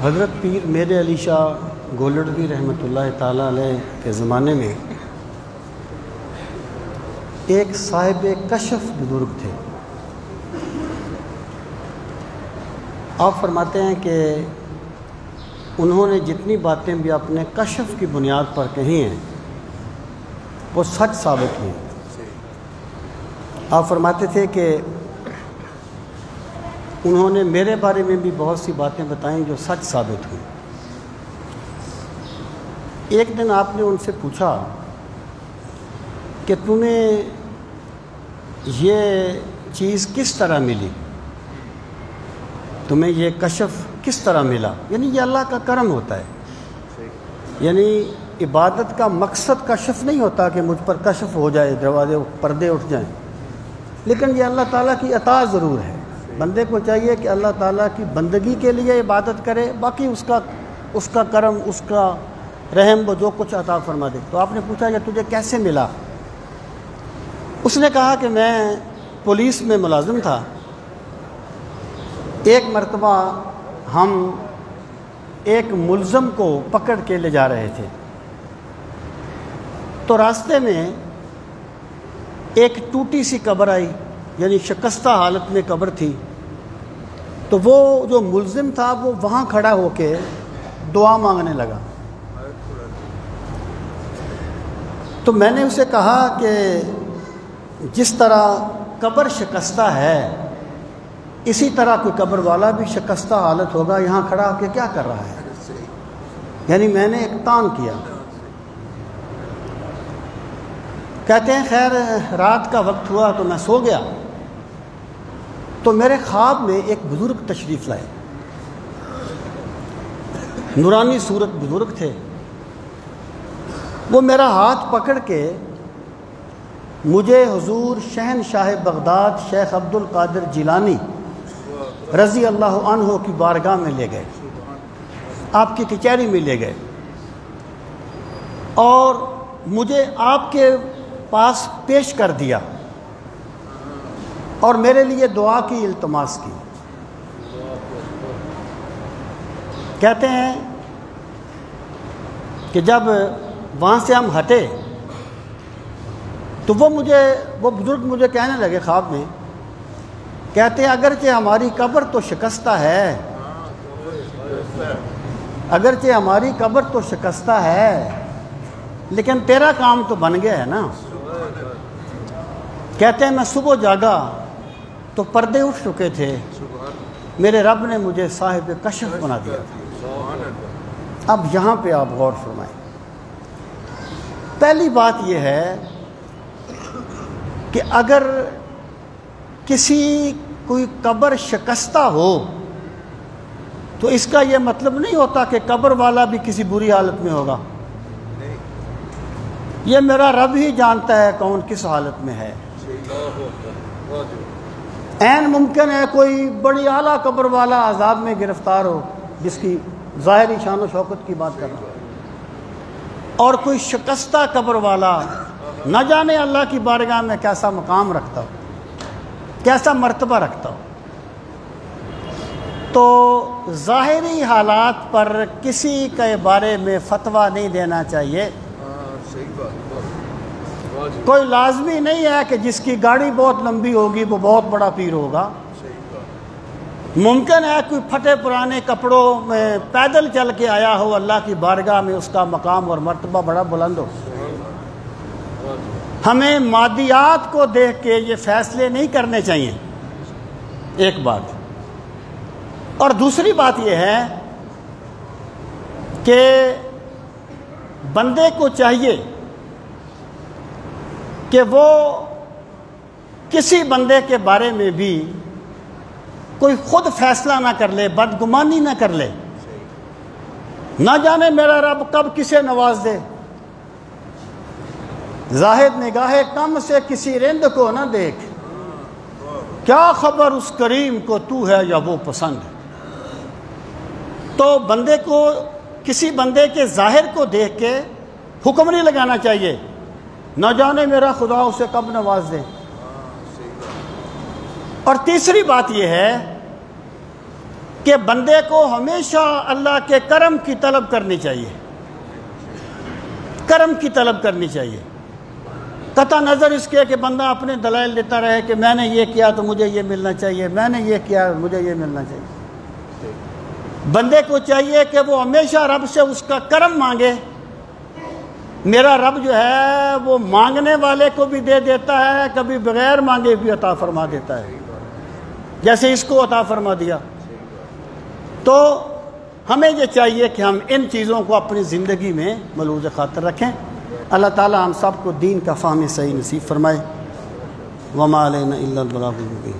حضرت پیر میر علی شاہ گولڑوی رحمۃ اللہ تعالیٰ علیہ کے زمانے میں ایک صاحب کشف بزرگ تھے۔ آپ فرماتے ہیں کہ انہوں نے جتنی باتیں بھی اپنے کشف کی بنیاد پر کہی ہیں وہ سچ ثابت ہوئی۔ آپ فرماتے تھے کہ انہوں نے میرے بارے میں بھی بہت سی باتیں بتائیں جو سچ ثابت ہوئی۔ ایک دن آپ نے ان سے پوچھا کہ تمہیں یہ چیز کس طرح ملی، تمہیں یہ کشف کس طرح ملا؟ یعنی یہ اللہ کا کرم ہوتا ہے، یعنی عبادت کا مقصد کشف نہیں ہوتا کہ مجھ پر کشف ہو جائے، دروازے پردے اٹھ جائیں، لیکن یہ اللہ تعالیٰ کی عطا ضرور ہے۔ بندے کو چاہیے کہ اللہ تعالیٰ کی بندگی کے لیے عبادت کرے، باقی اس کا کرم، اس کا رحم وہ جو کچھ عطا فرما دے۔ تو آپ نے پوچھا کہ تجھے کیسے ملا؟ اس نے کہا کہ میں پولیس میں ملازم تھا، ایک مرتبہ ہم ایک ملزم کو پکڑ کے لے جا رہے تھے، تو راستے میں ایک ٹوٹی سی قبر آئی، یعنی شکستہ حالت میں قبر تھی، تو وہ جو ملزم تھا وہ وہاں کھڑا ہو کے دعا مانگنے لگا۔ تو میں نے اسے کہا کہ جس طرح قبر شکستہ ہے اسی طرح کوئی قبر والا بھی شکستہ حالت ہوگا، یہاں کھڑا ہو کے کیا کر رہا ہے؟ یعنی میں نے ایک تان کیا۔ کہتے ہیں خیر رات کا وقت ہوا تو میں سو گیا، تو میرے خواب میں ایک بزرگ تشریف لائے، نورانی صورت بزرگ تھے۔ وہ میرا ہاتھ پکڑ کے مجھے حضور شہنشاہ بغداد شیخ عبد القادر جیلانی رضی اللہ عنہ کی بارگاہ میں لے گئے، آپ کی کچہری میں لے گئے، اور مجھے آپ کے پاس پیش کر دیا اور میرے لیے دعا کی التماس کی۔ کہتے ہیں کہ جب وہاں سے ہم ہٹے تو وہ بزرگ مجھے کہنے لگے خواب میں، کہتے ہیں اگرچہ ہماری قبر تو شکستہ ہے، اگرچہ ہماری قبر تو شکستہ ہے، لیکن تیرا کام تو بن گیا ہے نا۔ کہتے ہیں میں صبح جاگا تو پردے اٹھ چکے تھے، میرے رب نے مجھے صاحب کشف بنا دیا تھا۔ اب یہاں پہ آپ غور فرمائیں۔ پہلی بات یہ ہے کہ اگر کوئی قبر شکستہ ہو تو اس کا یہ مطلب نہیں ہوتا کہ قبر والا بھی کسی بری حالت میں ہوگا۔ یہ میرا رب ہی جانتا ہے کون کس حالت میں ہے۔ عین ممکن ہے کوئی بڑی اعلیٰ قبر والا عذاب میں گرفتار ہو، جس کی ظاہری شان و شوکت کی بات کر رہا ہوں، اور کوئی شکستہ قبر والا نہ جانے اللہ کی بارگاہ میں کیسا مقام رکھتا ہو، کیسا مرتبہ رکھتا ہو۔ تو ظاہری حالات پر کسی کے بارے میں فتویٰ نہیں دینا چاہیے۔ کوئی لازمی نہیں ہے کہ جس کی گاڑی بہت لمبی ہوگی وہ بہت بڑا پیر ہوگا۔ ممکن ہے کوئی پھٹے پرانے کپڑوں میں پیدل چل کے آیا ہو، اللہ کی بارگاہ میں اس کا مقام اور مرتبہ بڑا بلند ہو۔ ہمیں مادیات کو دیکھ کے یہ فیصلے نہیں کرنے چاہیے، ایک بات۔ اور دوسری بات یہ ہے کہ بندے کو چاہیے کہ وہ کسی بندے کے بارے میں بھی کوئی خود فیصلہ نہ کر لے، بدگمانی نہ کر لے۔ نہ جانے میرا رب کب کسے نواز دے۔ زاہد نگاہ کم سے کسی رند کو نہ دیکھ، کیا خبر اس کریم کو تو ہے یا وہ پسند ہے۔ تو بندے کو کسی بندے کے ظاہر کو دیکھ کے حکم نہیں لگانا چاہیے، نہ جانے میرا خدا اسے کب نواز دے۔ اور تیسری بات یہ ہے کہ بندے کو ہمیشہ اللہ کے کرم کی طلب کرنی چاہیے، کرم کی طلب کرنی چاہیے، قطع نظر اس کے کہ بندہ اپنے دلائل دیتا رہے کہ میں نے یہ کیا تو مجھے یہ ملنا چاہیے، میں نے یہ کیا مجھے یہ ملنا چاہیے۔ بندے کو چاہیے کہ وہ ہمیشہ رب سے اس کا کرم مانگے۔ میرا رب جو ہے وہ مانگنے والے کو بھی دے دیتا ہے، کبھی بغیر مانگے بھی عطا فرما دیتا ہے، جیسے اس کو عطا فرما دیا۔ تو ہمیں یہ چاہیے کہ ہم ان چیزوں کو اپنی زندگی میں ملحوظ خاطر رکھیں۔ اللہ تعالی ہم سب کو دین کا فہم صحیح نصیب فرمائے۔ وما علینا الا البلاغ المبین۔